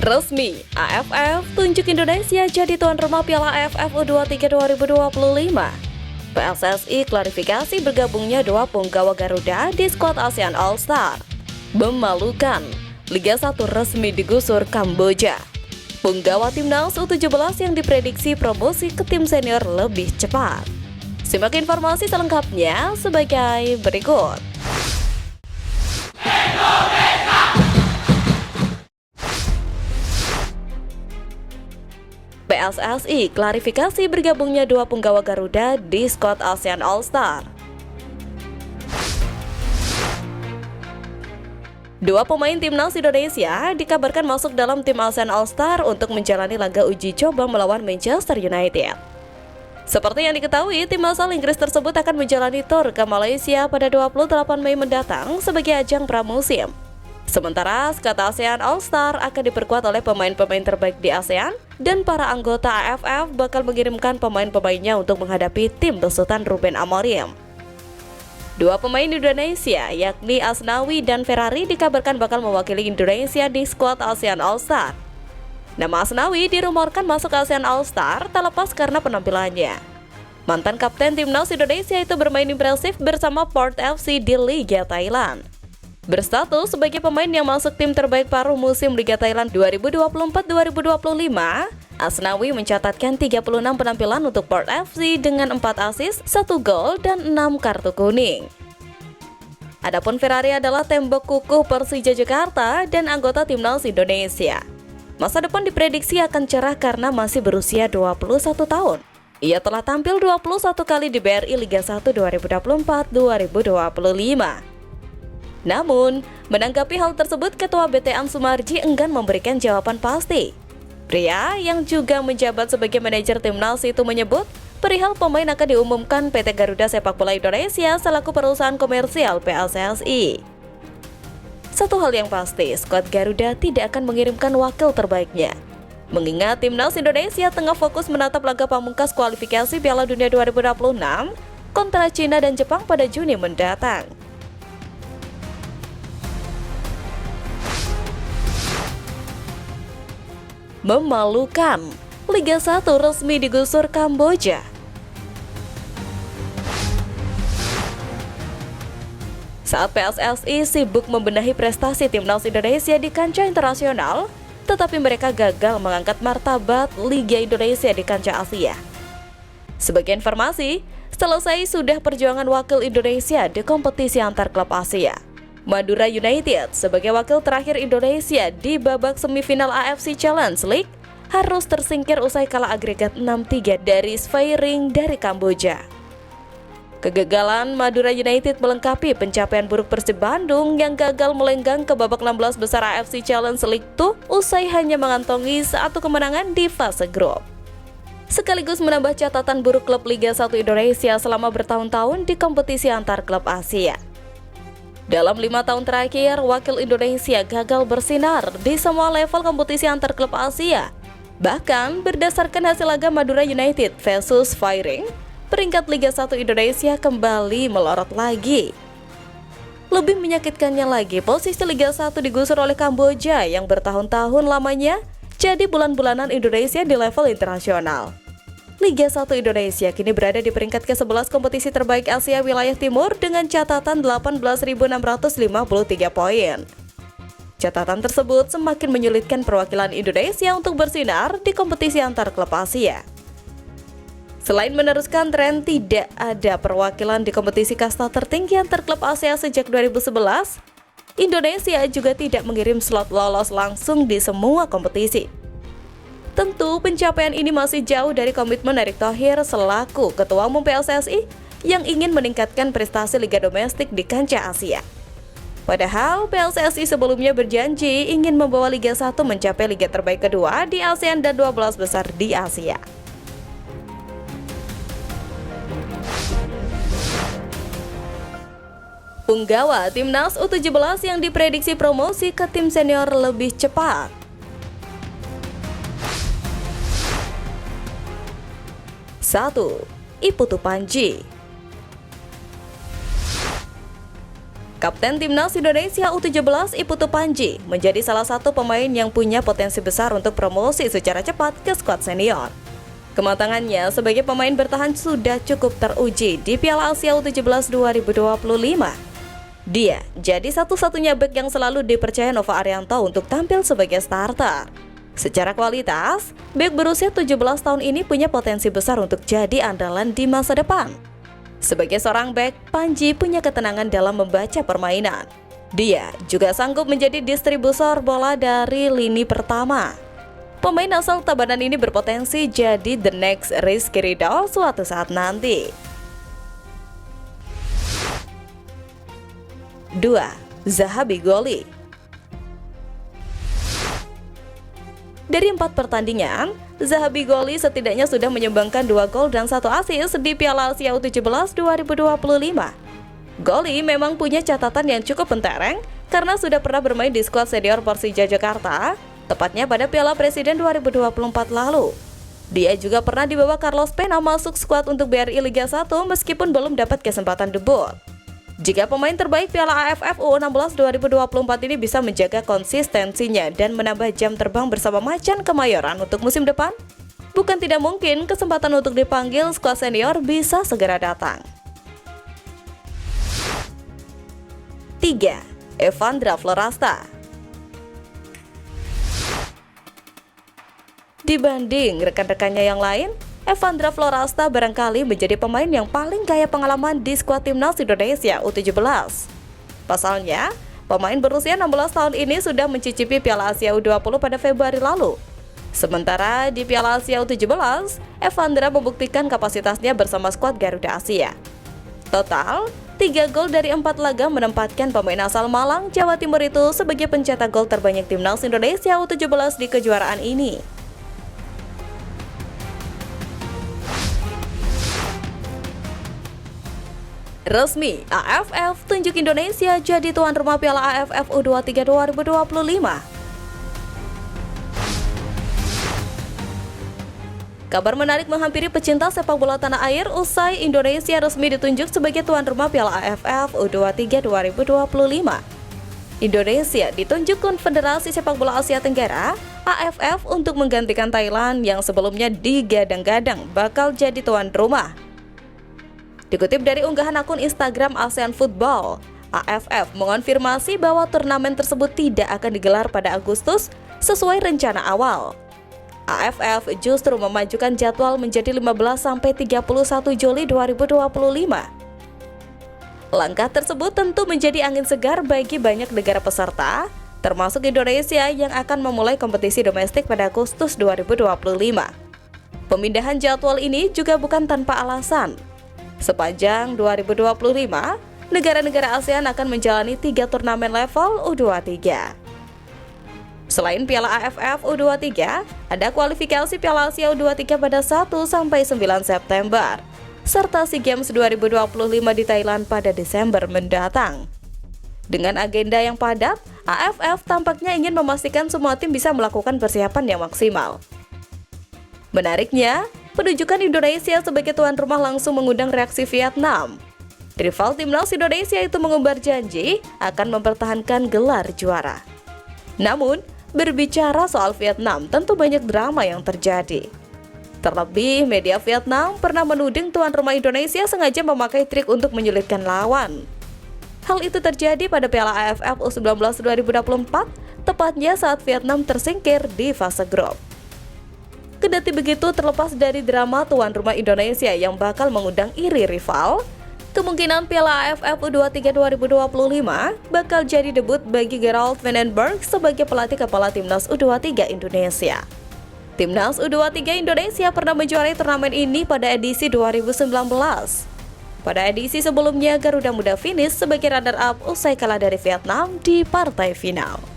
Resmi, AFF tunjuk Indonesia jadi tuan rumah Piala AFF U23 2025. PSSI klarifikasi bergabungnya dua punggawa Garuda di skuad ASEAN All-Star. Memalukan, Liga 1 resmi digusur Kamboja. Punggawa timnas U17 yang diprediksi promosi ke tim senior lebih cepat. Simak informasi selengkapnya sebagai berikut. PSSI klarifikasi bergabungnya dua punggawa Garuda di skuad ASEAN All-Star. Dua pemain timnas Indonesia dikabarkan masuk dalam tim ASEAN All-Star untuk menjalani laga uji coba melawan Manchester United. Seperti yang diketahui, tim asal Inggris tersebut akan menjalani tur ke Malaysia pada 28 Mei mendatang sebagai ajang pramusim. Sementara skuad ASEAN All-Star akan diperkuat oleh pemain-pemain terbaik di ASEAN dan para anggota AFF bakal mengirimkan pemain-pemainnya untuk menghadapi tim besutan Ruben Amorim. Dua pemain Indonesia, yakni Asnawi dan Ferrari, dikabarkan bakal mewakili Indonesia di skuad ASEAN All-Star. Nama Asnawi dirumorkan masuk ASEAN All-Star tak lepas karena penampilannya. Mantan kapten timnas Indonesia itu bermain impresif bersama Port FC di Liga Thailand. Berstatus sebagai pemain yang masuk tim terbaik paruh musim Liga Thailand 2024-2025, Asnawi mencatatkan 36 penampilan untuk Port FC dengan 4 assist, 1 gol, dan 6 kartu kuning. Adapun Ferrari adalah tembok kukuh Persija Jakarta dan anggota timnas Indonesia. Masa depan diprediksi akan cerah karena masih berusia 21 tahun. Ia telah tampil 21 kali di BRI Liga 1 2024-2025. Namun, menanggapi hal tersebut, Ketua BT Sumarji enggan memberikan jawaban pasti. Pria yang juga menjabat sebagai manajer timnas itu menyebut, perihal pemain akan diumumkan PT Garuda Sepak Bola Indonesia selaku perusahaan komersial PSSI. Satu hal yang pasti, skuad Garuda tidak akan mengirimkan wakil terbaiknya. Mengingat timnas Indonesia tengah fokus menatap laga pamungkas kualifikasi Piala Dunia 2026 kontra Cina dan Jepang pada Juni mendatang. Memalukan, Liga 1 resmi digusur Kamboja. Saat PSSI sibuk membenahi prestasi timnas Indonesia di kancah internasional, tetapi mereka gagal mengangkat martabat Liga Indonesia di kancah Asia. Sebagai informasi, selesai sudah perjuangan wakil Indonesia di kompetisi antar klub Asia. Madura United sebagai wakil terakhir Indonesia di babak semifinal AFC Challenge League harus tersingkir usai kalah agregat 6-3 dari Sfairing dari Kamboja. Kegagalan Madura United melengkapi pencapaian buruk Persib Bandung yang gagal melenggang ke babak 16 besar AFC Challenge League 2 usai hanya mengantongi satu kemenangan di fase grup. Sekaligus menambah catatan buruk klub Liga 1 Indonesia selama bertahun-tahun di kompetisi antar klub Asia. Dalam 5 tahun terakhir, wakil Indonesia gagal bersinar di semua level kompetisi antar klub Asia. Bahkan, berdasarkan hasil laga Madura United versus Sfairing, peringkat Liga 1 Indonesia kembali melorot lagi. Lebih menyakitkannya lagi, posisi Liga 1 digusur oleh Kamboja yang bertahun-tahun lamanya jadi bulan-bulanan Indonesia di level internasional. Liga 1 Indonesia kini berada di peringkat ke-11 kompetisi terbaik Asia wilayah timur dengan catatan 18.653 poin. Catatan tersebut semakin menyulitkan perwakilan Indonesia untuk bersinar di kompetisi antar klub Asia. Selain meneruskan tren tidak ada perwakilan di kompetisi kasta tertinggi antar klub Asia sejak 2011, Indonesia juga tidak mengirim slot lolos langsung di semua kompetisi. Tentu pencapaian ini masih jauh dari komitmen Erick Thohir selaku Ketua Umum PSSI yang ingin meningkatkan prestasi Liga Domestik di kancah Asia. Padahal PSSI sebelumnya berjanji ingin membawa Liga 1 mencapai Liga terbaik kedua di ASEAN dan 12 besar di Asia. Punggawa timnas U17 yang diprediksi promosi ke tim senior lebih cepat. 1. Iputu Panji. Kapten Timnas Indonesia U17 Iputu Panji menjadi salah satu pemain yang punya potensi besar untuk promosi secara cepat ke skuad senior. Kematangannya sebagai pemain bertahan sudah cukup teruji di Piala Asia U17 2025. Dia jadi satu-satunya bek yang selalu dipercaya Nova Arianto untuk tampil sebagai starter. Secara kualitas, bek berusia 17 tahun ini punya potensi besar untuk jadi andalan di masa depan. Sebagai seorang bek, Panji punya ketenangan dalam membaca permainan. Dia juga sanggup menjadi distributor bola dari lini pertama. Pemain asal Tabanan ini berpotensi jadi the next Rizky Ridho suatu saat nanti. 2. Zahabi Goli. Dari 4 pertandingan, Zahabi Goli setidaknya sudah menyumbangkan 2 gol dan 1 assist di Piala Asia U17 2025. Goli memang punya catatan yang cukup mentereng karena sudah pernah bermain di skuad senior Persija Jakarta, tepatnya pada Piala Presiden 2024 lalu. Dia juga pernah dibawa Carlos Pena masuk skuad untuk BRI Liga 1 meskipun belum dapat kesempatan debut. Jika pemain terbaik Piala AFF U16 2024 ini bisa menjaga konsistensinya dan menambah jam terbang bersama Macan Kemayoran untuk musim depan, bukan tidak mungkin kesempatan untuk dipanggil skuad senior bisa segera datang. 3. Evandra Florasta. Dibanding rekan-rekannya yang lain, Evandra Florasta barangkali menjadi pemain yang paling kaya pengalaman di skuad Timnas Indonesia U17. Pasalnya, pemain berusia 16 tahun ini sudah mencicipi Piala Asia U20 pada Februari lalu. Sementara di Piala Asia U17, Evandra membuktikan kapasitasnya bersama skuad Garuda Asia. Total, 3 gol dari 4 laga menempatkan pemain asal Malang, Jawa Timur itu sebagai pencetak gol terbanyak Timnas Indonesia U17 di kejuaraan ini. Resmi, AFF tunjuk Indonesia jadi tuan rumah Piala AFF U23 2025. Kabar menarik menghampiri pecinta sepak bola tanah air usai Indonesia resmi ditunjuk sebagai tuan rumah Piala AFF U23 2025. Indonesia ditunjuk Konfederasi Sepak Bola Asia Tenggara (AFF) untuk menggantikan Thailand yang sebelumnya digadang-gadang bakal jadi tuan rumah. Dikutip dari unggahan akun Instagram ASEAN Football, AFF mengonfirmasi bahwa turnamen tersebut tidak akan digelar pada Agustus sesuai rencana awal. AFF justru memajukan jadwal menjadi 15-31 Juli 2025. Langkah tersebut tentu menjadi angin segar bagi banyak negara peserta, termasuk Indonesia yang akan memulai kompetisi domestik pada Agustus 2025. Pemindahan jadwal ini juga bukan tanpa alasan. Sepanjang 2025, negara-negara ASEAN akan menjalani 3 turnamen level U23. Selain Piala AFF U23, ada kualifikasi Piala Asia U23 pada 1-9 September, serta SEA Games 2025 di Thailand pada Desember mendatang. Dengan agenda yang padat, AFF tampaknya ingin memastikan semua tim bisa melakukan persiapan yang maksimal. Menariknya, penunjukan Indonesia sebagai tuan rumah langsung mengundang reaksi Vietnam. Rival Timnas Indonesia itu mengumbar janji akan mempertahankan gelar juara. Namun, berbicara soal Vietnam, tentu banyak drama yang terjadi. Terlebih, media Vietnam pernah menuding tuan rumah Indonesia sengaja memakai trik untuk menyulitkan lawan. Hal itu terjadi pada Piala AFF U19 2024, tepatnya saat Vietnam tersingkir di fase grup. Kendati begitu, terlepas dari drama tuan rumah Indonesia yang bakal mengundang iri rival, kemungkinan Piala AFF U23 2025 bakal jadi debut bagi Gerald van den Berg sebagai pelatih kepala Timnas U23 Indonesia. Timnas U23 Indonesia pernah menjuarai turnamen ini pada edisi 2019. Pada edisi sebelumnya, Garuda Muda finish sebagai runner-up usai kalah dari Vietnam di partai final.